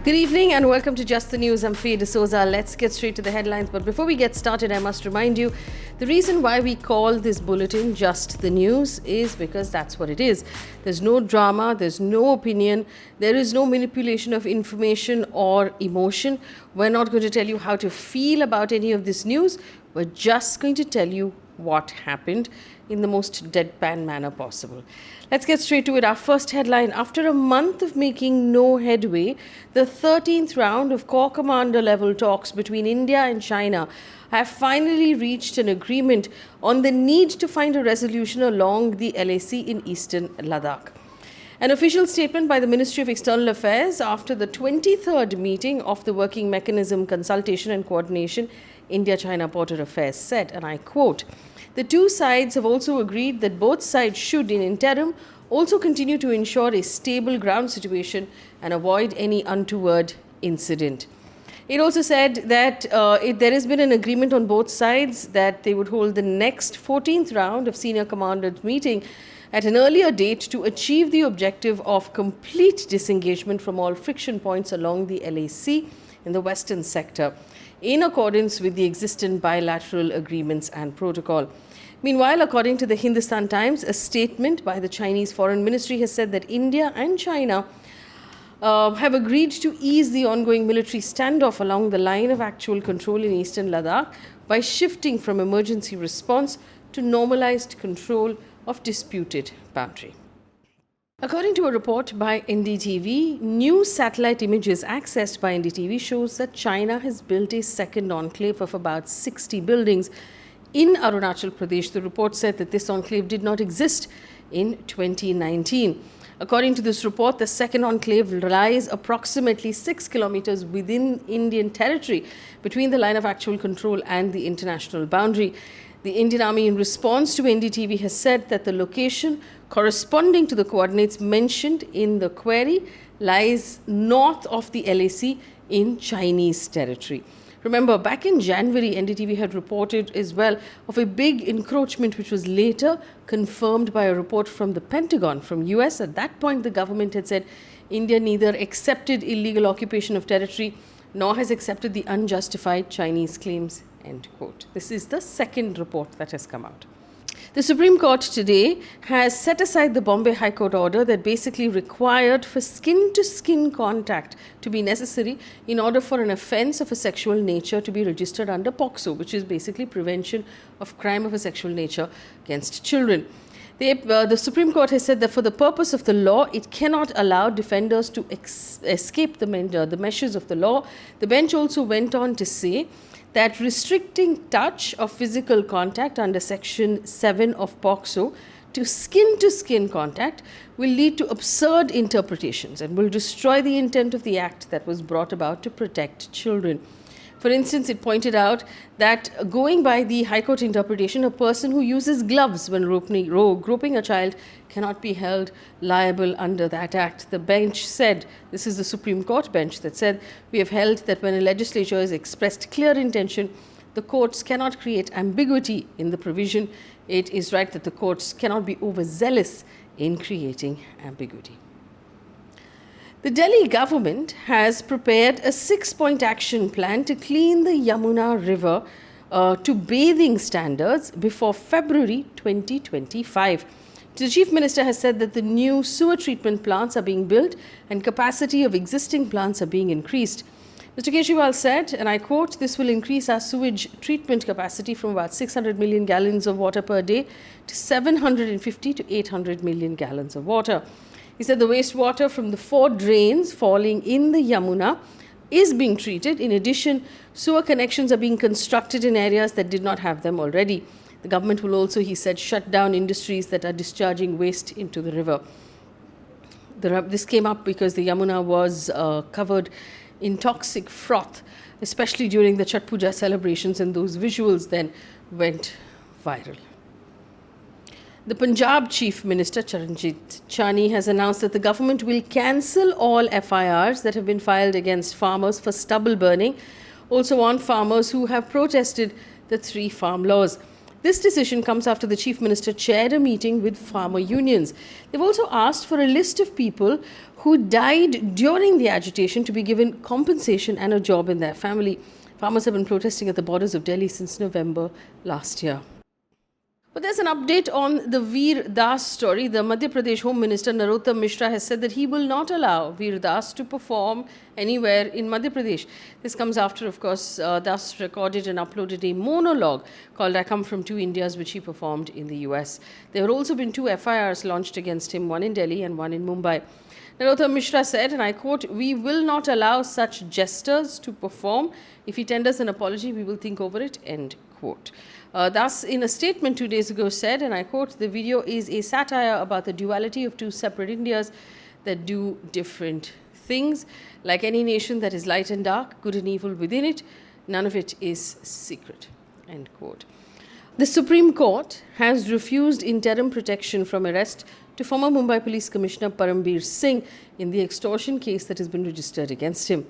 Good evening and welcome to Just the News. I'm Faye. Let's get straight to the headlines. But before we get started, I must remind you, the reason why we call this bulletin Just the News is because that's what it is. There's no drama, there's no opinion, there is no manipulation of information or emotion. We're not going to tell you how to feel about any of this news. We're just going to tell you what happened in the most deadpan manner possible. Let's get straight to it. Our first headline: after a month of making no headway, the 13th round of Corps Commander level talks between India and China have finally reached an agreement on the need to find a resolution along the LAC in eastern Ladakh. An official statement by the Ministry of External Affairs after the 23rd meeting of the Working Mechanism Consultation and Coordination India-China Border Affairs said, and I quote, "The two sides have also agreed that both sides should, in interim, also continue to ensure a stable ground situation and avoid any untoward incident." It also said that there has been an agreement on both sides that they would hold the next 14th round of senior commanders meeting at an earlier date to achieve the objective of complete disengagement from all friction points along the LAC in the western sector, in accordance with the existing bilateral agreements and protocol. Meanwhile, according to the Hindustan Times, a statement by the Chinese Foreign Ministry has said that India and China have agreed to ease the ongoing military standoff along the line of actual control in eastern Ladakh by shifting from emergency response to normalized control of disputed boundary. According to a report by NDTV, new satellite images accessed by NDTV shows that China has built a second enclave of about 60 buildings in Arunachal Pradesh. The report said that this enclave did not exist in 2019. According to this report, the second enclave lies approximately 6 kilometers within Indian territory between the line of actual control and the international boundary. The Indian Army, in response to NDTV, has said that the location corresponding to the coordinates mentioned in the query lies north of the LAC in Chinese territory. Remember, back in January, NDTV had reported as well of a big encroachment which was later confirmed by a report from the Pentagon from US. At that point, the government had said India neither accepted illegal occupation of territory nor has accepted the unjustified Chinese claims, end quote. This is the second report that has come out. The Supreme Court today has set aside the Bombay High Court order that basically required for skin-to-skin contact to be necessary in order for an offence of a sexual nature to be registered under POCSO, which is basically prevention of crime of a sexual nature against children. The Supreme Court has said that for the purpose of the law, it cannot allow defenders to escape the meshes of the law. The bench also went on to say that restricting touch of physical contact under Section 7 of POCSO to skin contact will lead to absurd interpretations and will destroy the intent of the act that was brought about to protect children. For instance, it pointed out that going by the High Court interpretation, a person who uses gloves when groping a child cannot be held liable under that act. The bench said, this is the Supreme Court bench that said, "We have held that when a legislature has expressed clear intention, the courts cannot create ambiguity in the provision. It is right that the courts cannot be overzealous in creating ambiguity." The Delhi government has prepared a 6-point action plan to clean the Yamuna river to bathing standards before February 2025. The Chief Minister has said that the new sewer treatment plants are being built and capacity of existing plants are being increased. Mr. Kejriwal said, and I quote, "This will increase our sewage treatment capacity from about 600 million gallons of water per day to 750 to 800 million gallons of water." He said the wastewater from the 4 drains falling in the Yamuna is being treated. In addition, sewer connections are being constructed in areas that did not have them already. The government will also, he said, shut down industries that are discharging waste into the river. This came up because the Yamuna was covered in toxic froth, especially during the Chhath Puja celebrations, and those visuals then went viral. The Punjab Chief Minister Charanjit Chani has announced that the government will cancel all FIRs that have been filed against farmers for stubble burning, also on farmers who have protested the 3 farm laws. This decision comes after the Chief Minister chaired a meeting with farmer unions. They've also asked for a list of people who died during the agitation to be given compensation and a job in their family. Farmers have been protesting at the borders of Delhi since November last year. But there's an update on the Veer Das story. The Madhya Pradesh Home Minister Narottam Mishra has said that he will not allow Veer Das to perform anywhere in Madhya Pradesh. This comes after, of course, Das recorded and uploaded a monologue called I Come From Two Indias, which he performed in the US. There have also been 2 FIRs launched against him, one in Delhi and one in Mumbai. Narottam Mishra said, and I quote, "We will not allow such jesters to perform. If he tenders an apology, we will think over it," end quote. Das, in a statement 2 days ago, said, and I quote, "The video is a satire about the duality of 2 separate Indias that do different things. Like any nation that is light and dark, good and evil within it, none of it is secret," end quote. The Supreme Court has refused interim protection from arrest to former Mumbai Police Commissioner Parambir Singh in the extortion case that has been registered against him.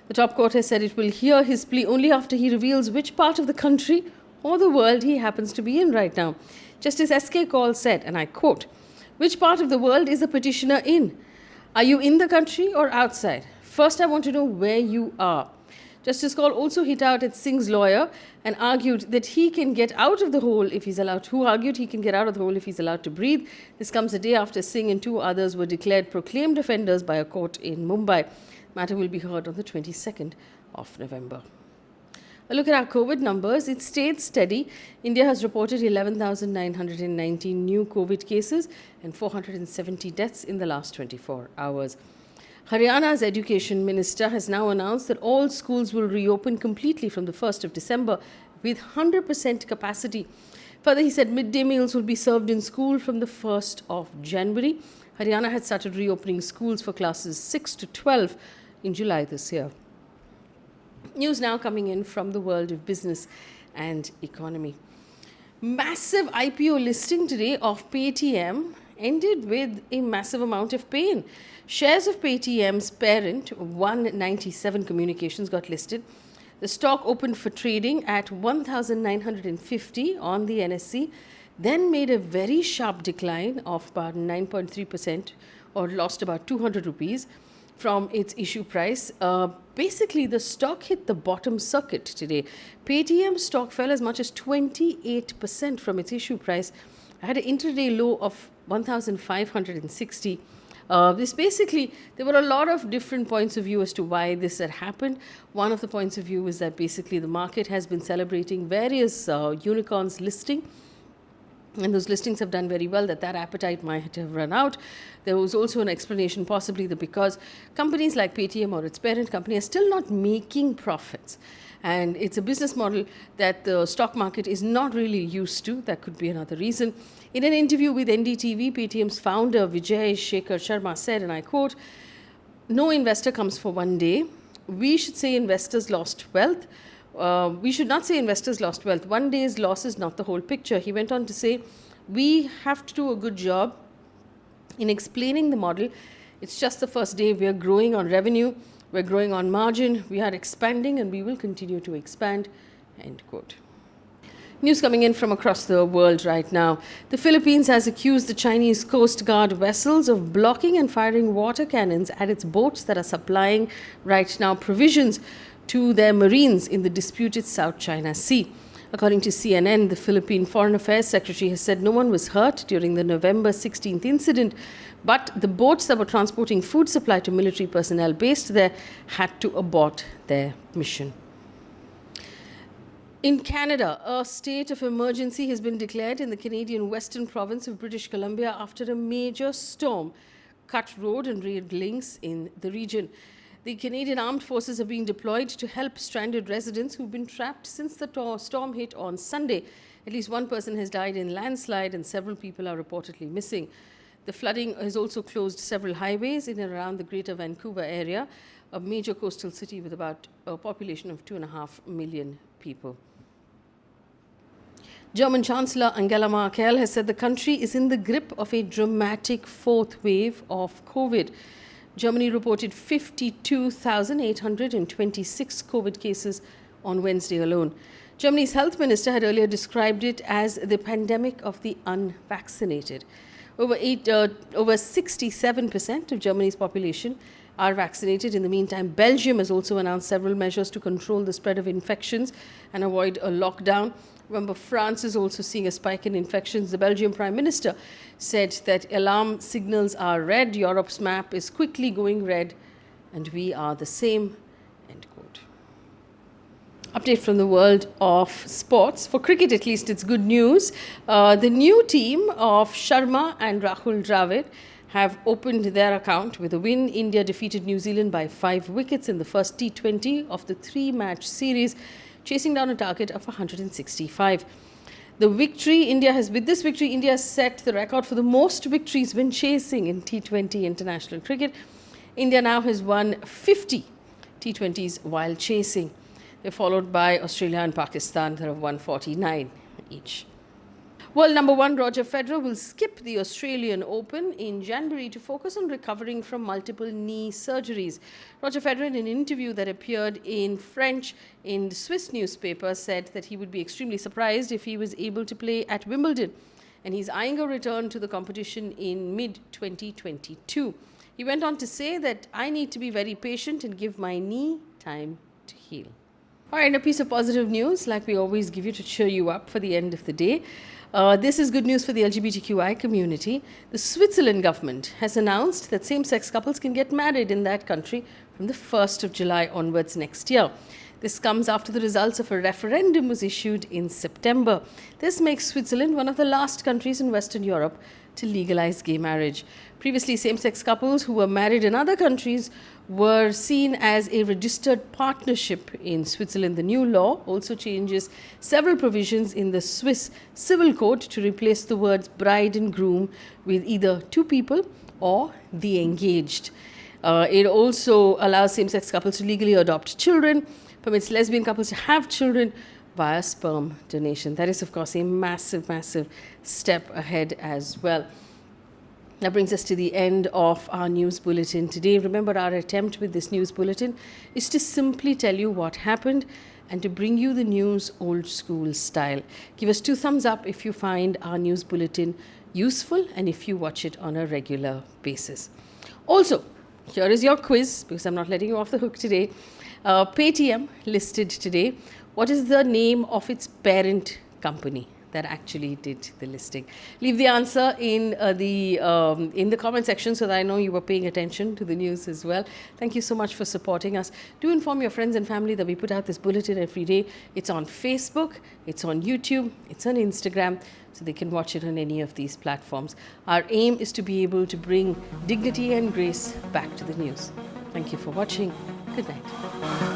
The top court has said it will hear his plea only after he reveals which part of the country or the world he happens to be in right now. Justice S.K. Kaul said, and I quote, "Which part of the world is the petitioner in? Are you in the country or outside? First, I want to know where you are." Justice Kaul also hit out at Singh's lawyer and argued that he can get out of the hole if he's allowed to breathe. This comes a day after Singh and 2 others were declared proclaimed offenders by a court in Mumbai. Matter will be heard on the 22nd of November. A look at our COVID numbers. It stayed steady. India has reported 11,919 new COVID cases and 470 deaths in the last 24 hours. Haryana's Education Minister has now announced that all schools will reopen completely from the 1st of December with 100% capacity. Further, he said midday meals will be served in school from the 1st of January. Haryana had started reopening schools for classes 6 to 12 in July this year. News now coming in from the world of business and economy. Massive IPO listing today of Paytm ended with a massive amount of pain. Shares of Paytm's parent, 197 Communications, got listed. The stock opened for trading at 1,950 on the NSE, then made a very sharp decline of about 9.3% or lost about 200 rupees from its issue price. Basically, the stock hit the bottom circuit today. Paytm stock fell as much as 28% from its issue price. I had an intraday low of 1,560. There were a lot of different points of view as to why this had happened. One of the points of view is that basically the market has been celebrating various unicorns listing. And those listings have done very well, that appetite might have run out. There was also an explanation possibly that because companies like Paytm or its parent company are still not making profits, and it's a business model that the stock market is not really used to. That could be another reason. In an interview with NDTV, Paytm's founder Vijay Shekhar Sharma said, and I quote, "No investor comes for one day. We should say investors lost wealth. We should not say investors lost wealth. One day's loss is not the whole picture." He went on to say, "We have to do a good job in explaining the model. It's just the first day. We are growing on revenue. We're growing on margin. We are expanding and we will continue to expand," end quote. News coming in from across the world right now. The Philippines has accused the Chinese Coast Guard vessels of blocking and firing water cannons at its boats that are supplying right now provisions to their marines in the disputed South China Sea. According to CNN, the Philippine Foreign Affairs Secretary has said no one was hurt during the November 16th incident, but the boats that were transporting food supply to military personnel based there had to abort their mission. In Canada, a state of emergency has been declared in the Canadian western province of British Columbia after a major storm cut road and rail links in the region. The Canadian Armed Forces are being deployed to help stranded residents who've been trapped since the storm hit on Sunday. At least one person has died in landslide and several people are reportedly missing. The flooding has also closed several highways in and around the greater Vancouver area, a major coastal city with about a population of 2.5 million people. German Chancellor Angela Merkel has said the country is in the grip of a dramatic 4th wave of COVID. Germany reported 52,826 COVID cases on Wednesday alone. Germany's health minister had earlier described it as the pandemic of the unvaccinated. Over 67% of Germany's population are vaccinated. In the meantime, Belgium has also announced several measures to control the spread of infections and avoid a lockdown. Remember, France is also seeing a spike in infections. The Belgian Prime Minister said that alarm signals are red, Europe's map is quickly going red, and we are the same. End quote. Update from the world of sports. For cricket, at least, it's good news. The new team of Sharma and Rahul Dravid have opened their account with a win. India defeated New Zealand by 5 wickets in the first T20 of the 3-match series, chasing down a target of 165. With this victory, India set the record for the most victories when chasing in T20 international cricket. India now has won 50 T20s while chasing. They're followed by Australia and Pakistan that have won 49 each. World number 1 Roger Federer will skip the Australian Open in January to focus on recovering from multiple knee surgeries. Roger Federer, in an interview that appeared in French in the Swiss newspaper, said that he would be extremely surprised if he was able to play at Wimbledon, and he's eyeing a return to the competition in mid-2022. He went on to say that I need to be very patient and give my knee time to heal. All right, a piece of positive news, like we always give you to cheer you up for the end of the day. This is good news for the LGBTQI community. The Switzerland government has announced that same-sex couples can get married in that country from the 1st of July onwards next year. This comes after the results of a referendum was issued in September. This makes Switzerland one of the last countries in Western Europe to legalize gay marriage. Previously, same-sex couples who were married in other countries were seen as a registered partnership in Switzerland. The new law also changes several provisions in the Swiss Civil Code to replace the words bride and groom with either two people or the engaged. It also allows same-sex couples to legally adopt children, permits lesbian couples to have children via sperm donation. That is, of course, a massive, massive step ahead as well. That brings us to the end of our news bulletin today. Remember, our attempt with this news bulletin is to simply tell you what happened and to bring you the news old school style. Give us 2 thumbs up if you find our news bulletin useful and if you watch it on a regular basis. Also, here is your quiz, because I'm not letting you off the hook today. Paytm listed today. What is the name of its parent company that actually did the listing? Leave the answer in the comment section so that I know you were paying attention to the news as well. Thank you so much for supporting us. Do inform your friends and family that we put out this bulletin every day. It's on Facebook, it's on YouTube, it's on Instagram, so they can watch it on any of these platforms. Our aim is to be able to bring dignity and grace back to the news. Thank you for watching. Good night.